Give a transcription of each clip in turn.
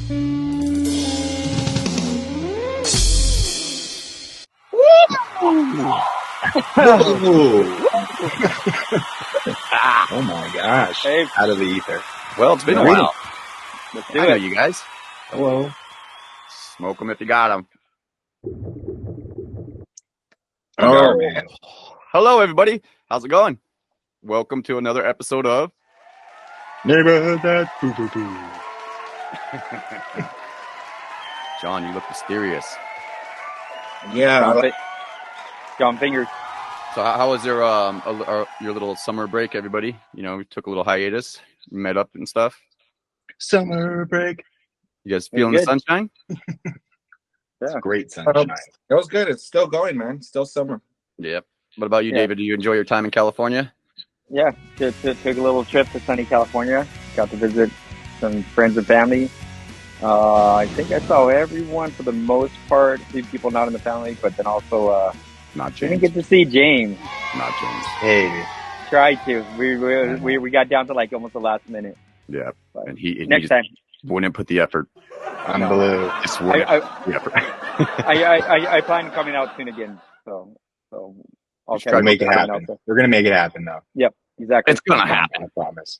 Oh my gosh. Hey. Out of the ether. Well, it's been a while. Let's do I know it. you guys. Hello. Smoke them if you got them. Oh, man. Hello, everybody. How's it going? Welcome to another episode of Neighborhood that poo-poo-poo. John, you look mysterious. Yeah. John Fingers. So how was your little summer break, everybody? You know, we took a little hiatus, met up and stuff. Summer break. You guys feeling the sunshine? It's great sunshine. It was good. It's still going, man. Still summer. Yep. What about you, David? Do you enjoy your time in California? Yeah, took a little trip to sunny California. Got to visit some friends and family. I think I saw everyone for the most part. A few people not in the family, but then also Not James. didn't get to see James. Not James. Hey. Tried to. We got down to like almost the last minute. Yeah. But And he next just time. wouldn't put the effort. I'm blue. Just wouldn't I put the effort. I plan on coming out soon again. So I'll Try to make it happen. We're going to make it happen, though. Yep, exactly. It's gonna happen. I promise.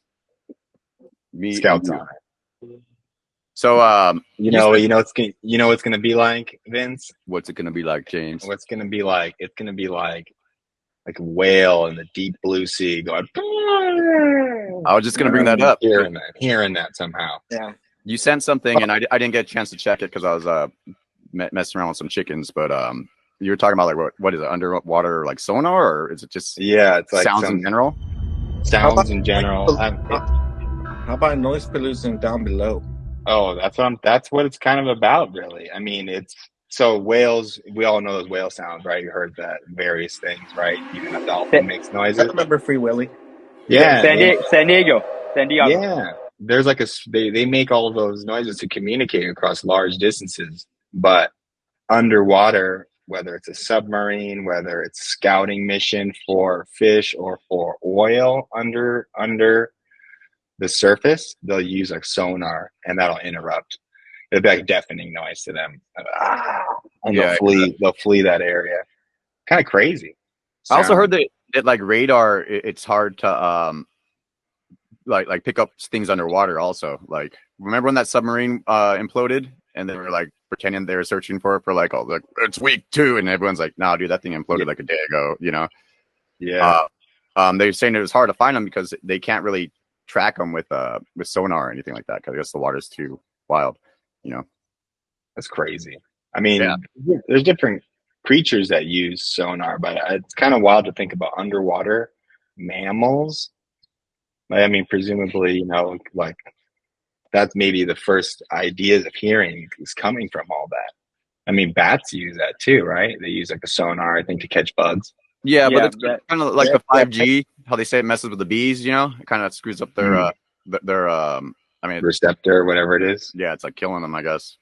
Me, Scouts on it. So You know what's going to be like, Vince? what's it gonna be like, James? What's going to be like? It's going to be like a whale in the deep blue sea going. I was just gonna bring that up. Hearing that somehow. Yeah. You sent something, and I didn't get a chance to check it because I was messing around with some chickens. But you were talking about like what is it, underwater like sonar, or is it just Yeah, it's like sounds in general? Sounds in general. How about noise pollution down below? Oh, that's what it's kind of about, really. I mean, it's so whales. We all know those whale sounds, right? You heard that various things, right? Even a dolphin makes I noises. remember Free Willy. Yeah, San Diego. yeah. There's like they make all of those noises to communicate across large distances, but underwater, whether it's a submarine, whether it's scouting mission for fish or for oil under the surface, they'll use like sonar, and that'll interrupt. It'll be like deafening noise to them, and they'll flee that area. Kind of crazy. I also heard that like radar, it's hard to like pick up things underwater. Also, like remember when that submarine imploded, and they were like pretending they were searching for it for like it's week 2, and everyone's like, "No, dude, that thing imploded like a day ago." You know? Yeah. They're saying it was hard to find them because they can't really track them with sonar or anything like that because I guess the water's too wild. You know? That's crazy. I mean, there's different creatures that use sonar, but it's kind of wild to think about underwater mammals. I mean, presumably, like that's maybe the first ideas of hearing is coming from all that. I mean, bats use that too, right? They use like a sonar, I think, to catch bugs. Yeah, but it's kind of like the 5G, how they say it messes with the bees, you know? It kind of screws up their I mean, receptor, whatever it is. Yeah, it's like killing them, I guess.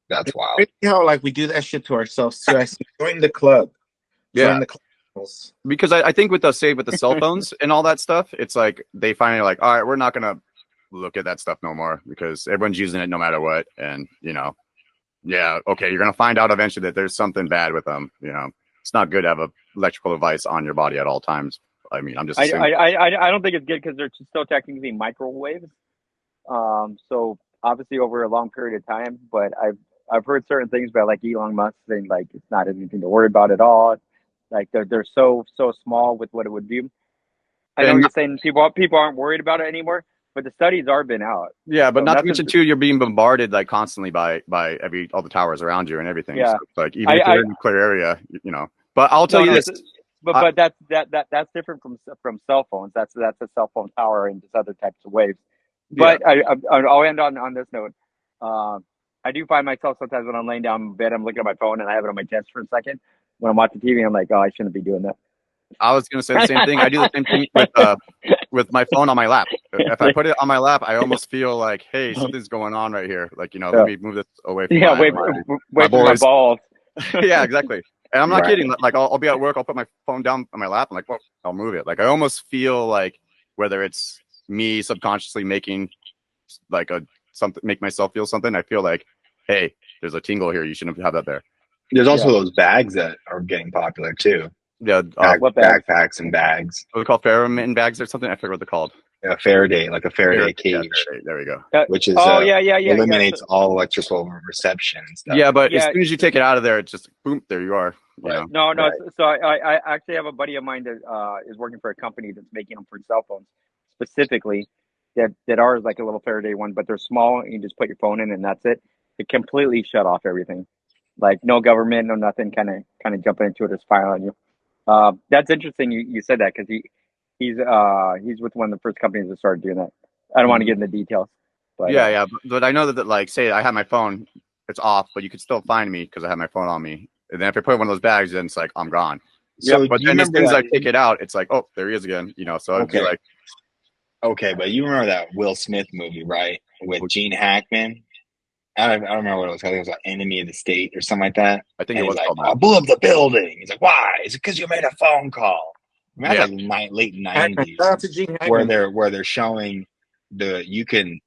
That's wild. Crazy how like we do that shit to ourselves too. I see, join the club. Yeah. Join the club. Because I think with the cell phones and all that stuff, it's like they finally like, all right, we're not gonna look at that stuff no more because everyone's using it no matter what. And okay, you're gonna find out eventually that there's something bad with them. You know, it's not good to have a electrical device on your body at all times. I mean, I'm just assuming. I don't think it's good because they're still technically microwaves. So obviously over a long period of time, but I've heard certain things about like Elon Musk saying like it's not anything to worry about at all. Like they're so small with what it would do. I know you're saying people aren't worried about it anymore, but the studies are been out. Yeah, but not to mention too, you're being bombarded like constantly by all the towers around you and everything. Yeah. So it's like even if you're in a clear area, you know. But I'll tell you this. But that's different from cell phones. That's a cell phone tower and just other types of waves. But I'll end on this note. I do find myself sometimes when I'm laying down in bed, I'm looking at my phone and I have it on my chest for a second. When I'm watching TV, I'm like, oh, I shouldn't be doing that. I was gonna say the same thing. I do the same thing with my phone on my lap. If I put it on my lap, I almost feel like, hey, something's going on right here. Like, let me move this away from my balls. Yeah, exactly. And I'm not kidding. Like, I'll be at work, I'll put my phone down on my lap. I'm like, well, I'll move it. Like, I almost feel like whether it's me subconsciously making like a something, make myself feel something, I feel like, hey, there's a tingle here. You shouldn't have that there. There's also those bags that are getting popular too. Yeah. What bags? Backpacks and bags. What are they called? Ferromin bags or something? I forget what they're called. A Faraday, like a Faraday cage, Faraday. There we go. which is yeah. eliminates all electrical reception and stuff. Yeah, but Yeah. as soon as you take it out of there, it's just boom, there you are. You Right. know? No. Right. So I actually have a buddy of mine that is working for a company that's making them for cell phones specifically. That are like a little Faraday one, but they're small. And you just put your phone in, and that's it. It completely shut off everything. Like no government, no nothing. Kind of jumping into it or spying on you. That's interesting. You said that because he's with one of the first companies that started doing that. I don't want to get into details. But, yeah. But I know that like, say I have my phone, it's off, but you could still find me because I have my phone on me. And then if I put one of those bags, then it's like I'm gone. So, but then as soon as I take it out, it's like, oh, there he is again. You know, so I'd be like, okay, but you remember that Will Smith movie, right? With Gene Hackman. I don't remember what it was called. It was like Enemy of the State or something like that. I think and it was like, called I blew up the building. He's like, why? Is it because you made a phone call? I mean, that's like late '90s, where they're showing you can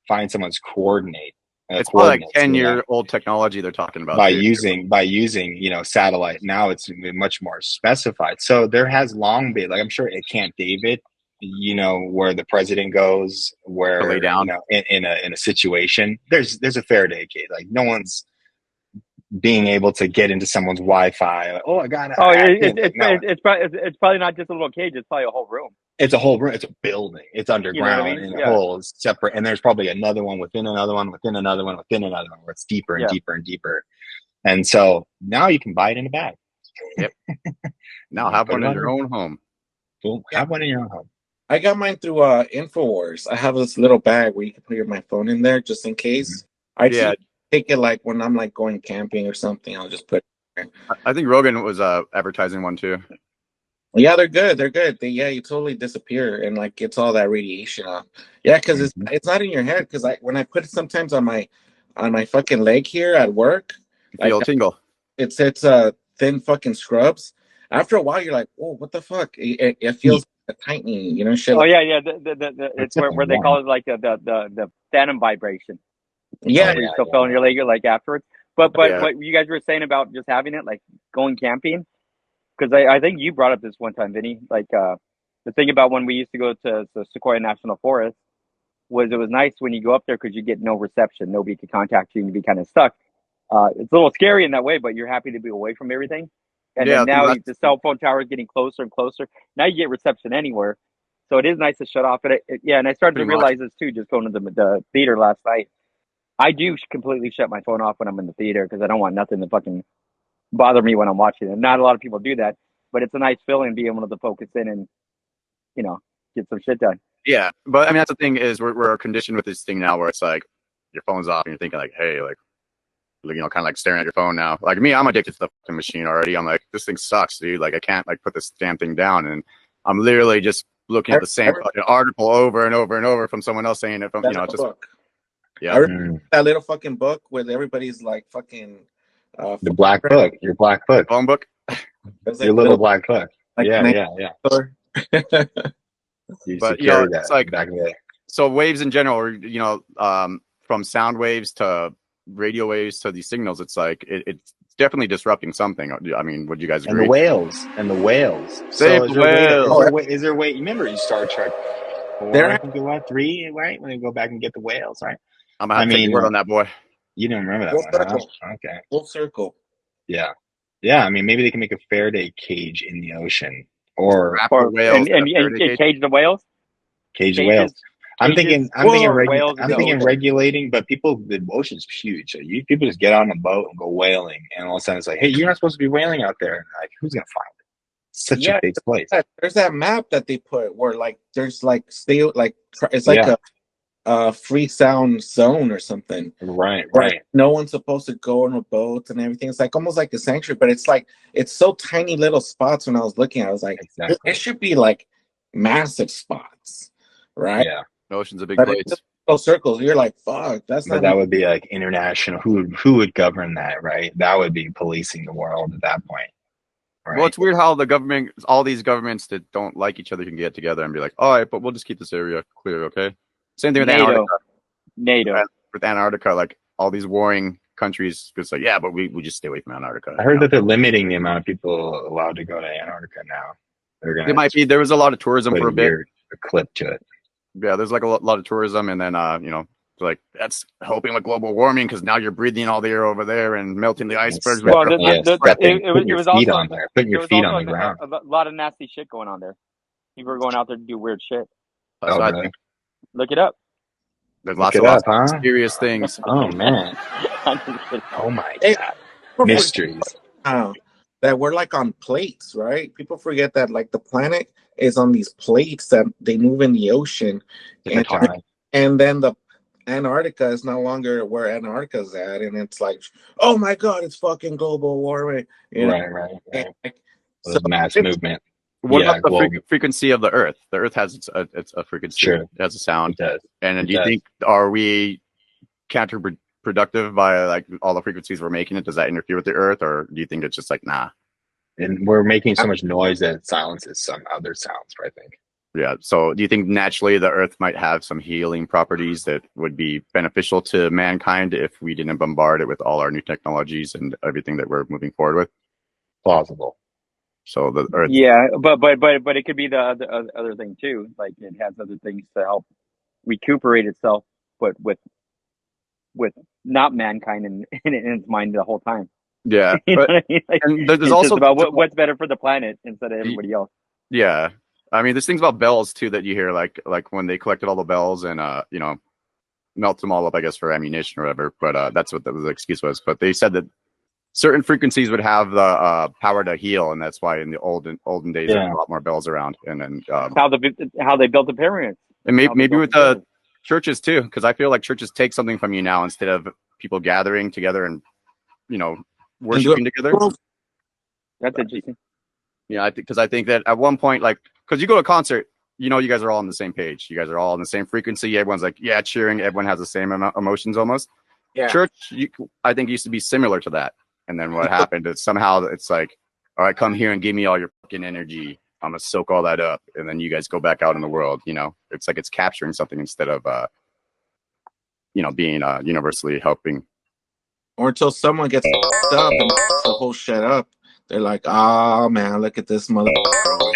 find someone's coordinate. It's probably like 10-year-old technology they're talking about by using satellite. Now it's much more specified. So there has long been, like, I'm sure at Camp David, where the president goes, where lay down. In a situation, there's a Faraday cage. Like no one's being able to get into someone's Wi-Fi. Like, I got it. It's probably not just a little cage. It's probably a whole room. It's a whole room. It's a building. It's underground in a whole separate. And there's probably another one within another one within another one within another one where it's deeper and deeper and deeper. And so now you can buy it in a bag. Yep. Now have one in your own home. Cool. Have one in your own home. I got mine through InfoWars. I have this little bag where you can put my phone in there just in case. I take it like when I'm like going camping or something. I'll just put it there. I think Rogan was advertising one too. Yeah, they're good. They're good. You totally disappear and like gets all that radiation off. Yeah, because it's not in your head. Because when I put it sometimes on my fucking leg here at work, you feel a tingle. It's thin fucking scrubs. After a while, you're like, oh, what the fuck? It feels tightening, shit. Oh yeah. It's where they call it like the phantom vibration. Yeah, you still feel in your leg like afterwards. But what you guys were saying about just having it, like going camping, because I think you brought up this one time, Vinny. Like the thing about when we used to go to the Sequoia National Forest was it was nice when you go up there because you get no reception, nobody could contact you, and you'd be kind of stuck. It's a little scary in that way, but you're happy to be away from everything. And then now the cell phone tower is getting closer and closer. Now you get reception anywhere, so it is nice to shut off. And I started to realize this too, just going to the theater last night. I do completely shut my phone off when I'm in the theater because I don't want nothing to fucking bother me when I'm watching it. Not a lot of people do that, but it's a nice feeling being able to focus in and, get some shit done. Yeah, but I mean, that's the thing is we're conditioned with this thing now where it's like your phone's off and you're thinking like, hey, like kind of like staring at your phone now. Like me, I'm addicted to the fucking machine already. I'm like, this thing sucks, dude. Like I can't like put this damn thing down, and I'm literally just looking at the same fucking article over and over and over from someone else saying it from just. Book. Yeah, I remember that little fucking book where everybody's like fucking the black book, your black book, phone book, like your little black book. Like yeah. But it's like back in the day. So waves in general, from sound waves to radio waves to these signals, it's like it's definitely disrupting something. I mean, would you guys agree? And the whales. Save the whales. Is there a way? Remember in Star Trek 4, I think it was 3, right? When they go back and get the whales, right? I'm gonna have to take your word on that, boy. You didn't remember that one, huh? Okay. Full circle. Yeah. I mean, maybe they can make a Faraday cage in the ocean, or whales and cage the whales. Cage the whales. I'm thinking regulating, but the ocean's huge. So people just get on a boat and go whaling, and all of a sudden it's like, hey, you're not supposed to be whaling out there. Like, who's gonna find it? It's such a big place. There's that map that they put where like there's like it's like a free sound zone or something. Right. No one's supposed to go on a boat and everything. It's like almost like a sanctuary, but it's so tiny little spots. When I was looking, I was like, it should be like massive spots, right? Yeah. The ocean's a big place. Those circles, you're like, fuck, that's not. But that would be like international. Who would govern that, right? That would be policing the world at that point. Right? Well, it's weird how all these governments that don't like each other can get together and be like, all right, but we'll just keep this area clear, okay? Same thing with Antarctica. NATO. with Antarctica, like all these warring countries, it's like, yeah, but we just stay away from Antarctica. I heard that they're limiting the amount of people allowed to go to Antarctica now. They're It gonna might be. There was a lot of tourism put for a bit. a clip to it. Yeah, there's like a lot of tourism, and then like that's helping with global warming because now you're breathing all the air over there and melting the icebergs. Well, putting your feet also on there, putting your feet on the ground. A lot of nasty shit going on there. People are going out there to do weird shit. That's what I think. Look it up. There's lots of mysterious things. Oh man. Oh my god. Mysteries. That we're like on plates, right? People forget that like the planet is on these plates that they move in the ocean, and then the Antarctica is no longer where Antarctica's at, and it's like, oh my god, it's fucking global warming. Right. So mass movement. What about the frequency of the Earth? The Earth has a frequency. Sure. It has a sound. It does. And do you think, are we counterproductive by like all the frequencies we're making it? Does that interfere with the Earth, or do you think it's just like, nah? And we're making so much noise that it silences some other sounds, I think. Yeah. So do you think naturally the Earth might have some healing properties that would be beneficial to mankind if we didn't bombard it with all our new technologies and everything that we're moving forward with? Plausible. So the Earth. Yeah, but it could be the other thing too. Like it has other things to help recuperate itself, but with not mankind in its mind the whole time. Yeah, you know what I mean? Like, and there's it's also just about what's better for the planet instead of everybody else. Yeah, I mean, there's things about bells too that you hear, like when they collected all the bells and melt them all up, I guess, for ammunition or whatever. But that's what the excuse was. But they said that certain frequencies would have the power to heal, and that's why in the olden days there were a lot more bells around. And then how they built the pyramids, and maybe with the churches too, because I feel like churches take something from you now instead of people gathering together and worshiping together. That's interesting. Yeah, I think that at one point, like, because you go to a concert, you guys are all on the same page. You guys are all on the same frequency. Everyone's like, yeah, cheering. Everyone has the same emotions almost. Yeah. Church, I think, used to be similar to that. And then what happened is somehow it's like, all right, come here and give me all your fucking energy. I'm going to soak all that up. And then you guys go back out in the world. It's like it's capturing something instead of, being universally helping. Or until someone gets up and the whole shit up. They're like, oh man, look at this motherfucker.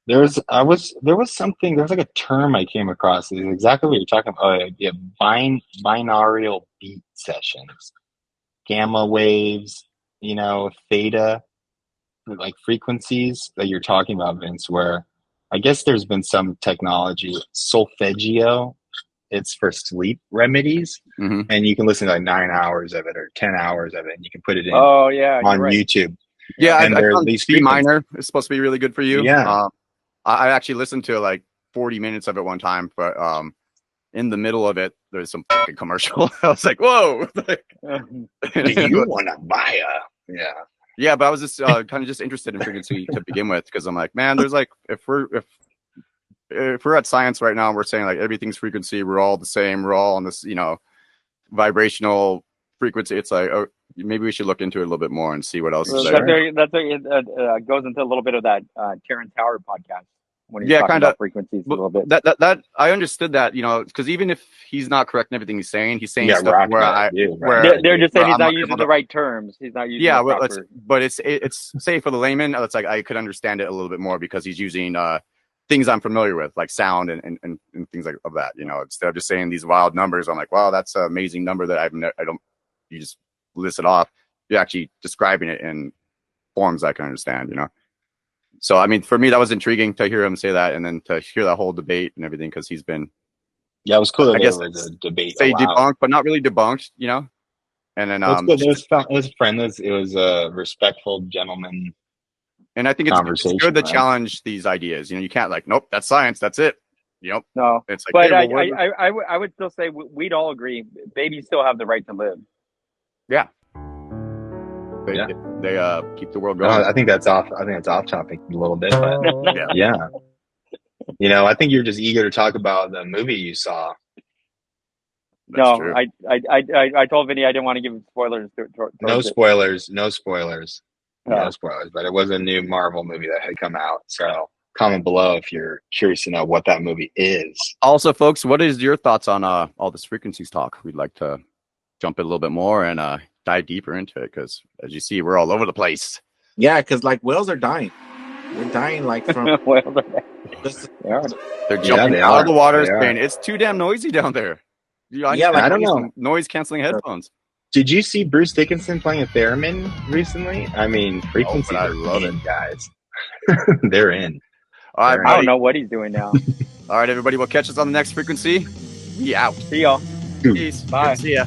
There was like a term I came across. It's exactly what you're talking about. Binaural beat sessions, gamma waves, theta, like frequencies that you're talking about, Vince, where I guess there's been some technology, solfeggio. It's for sleep remedies, and you can listen to like 9 hours of it or 10 hours of it, and you can put it in on YouTube. Yeah, and I found C minor is supposed to be really good for you. Yeah. I actually listened to like 40 minutes of it one time, but in the middle of it, there's some fucking commercial. I was like, whoa. Do you want to buy a... Yeah. Yeah, but I was just kind of just interested in frequency to begin with, because I'm like, man, there's like, if we're at science right now, and we're saying like everything's frequency, we're all the same, we're all on this, vibrational frequency. It's like, oh, maybe we should look into it a little bit more and see what else is there. That goes into a little bit of that Terrence Howard podcast when he's talking about frequencies a little bit. That I understood that, because even if he's not correct in everything he's saying stuff where they're just saying he's not using the right terms. He's not using but it's say for the layman, it's like I could understand it a little bit more because he's using things I'm familiar with, like sound and things like of that. Instead of just saying these wild numbers, I'm like, wow, that's an amazing number that you just list it off. You're actually describing it in forms I can understand, So, I mean, for me, that was intriguing to hear him say that, and then to hear that whole debate and everything, because he's been... Yeah, it was cool. I guess was a debate. Say debunked, but not really debunked, And then... it was friendly. It was a respectful gentleman. And I think it's good to challenge these ideas. You can't like, nope, that's science, that's it. No, it's like, but hey, I would still say we'd all agree babies still have the right to live. Yeah. They keep the world going. I think that's off topic a little bit, but yeah. I think you're just eager to talk about the movie you saw. That's true. I told Vinny I didn't want to give him spoilers. No spoilers, but it was a new Marvel movie that had come out. So comment below if you're curious to know what that movie is. Also, folks, what is your thoughts on all this frequencies talk? We'd like to jump in a little bit more and dive deeper into it because, as you see, we're all over the place. Yeah, because like whales are dying. They're dying like from. They're jumping out of the water, saying it's too damn noisy down there. I don't know. Noise canceling headphones. Did you see Bruce Dickinson playing a theremin recently? I mean, frequencies I love it, guys. They're in. All right, I don't know what he's doing now. All right, everybody, we'll catch us on the next frequency. We out. See y'all. Peace. Bye. See ya.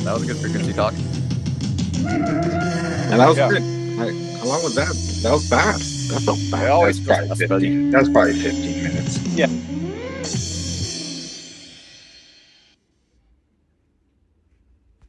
That was a good frequency talk. And that was good. How long was that? That was fast. That felt fast. That was probably 15 minutes. Yeah.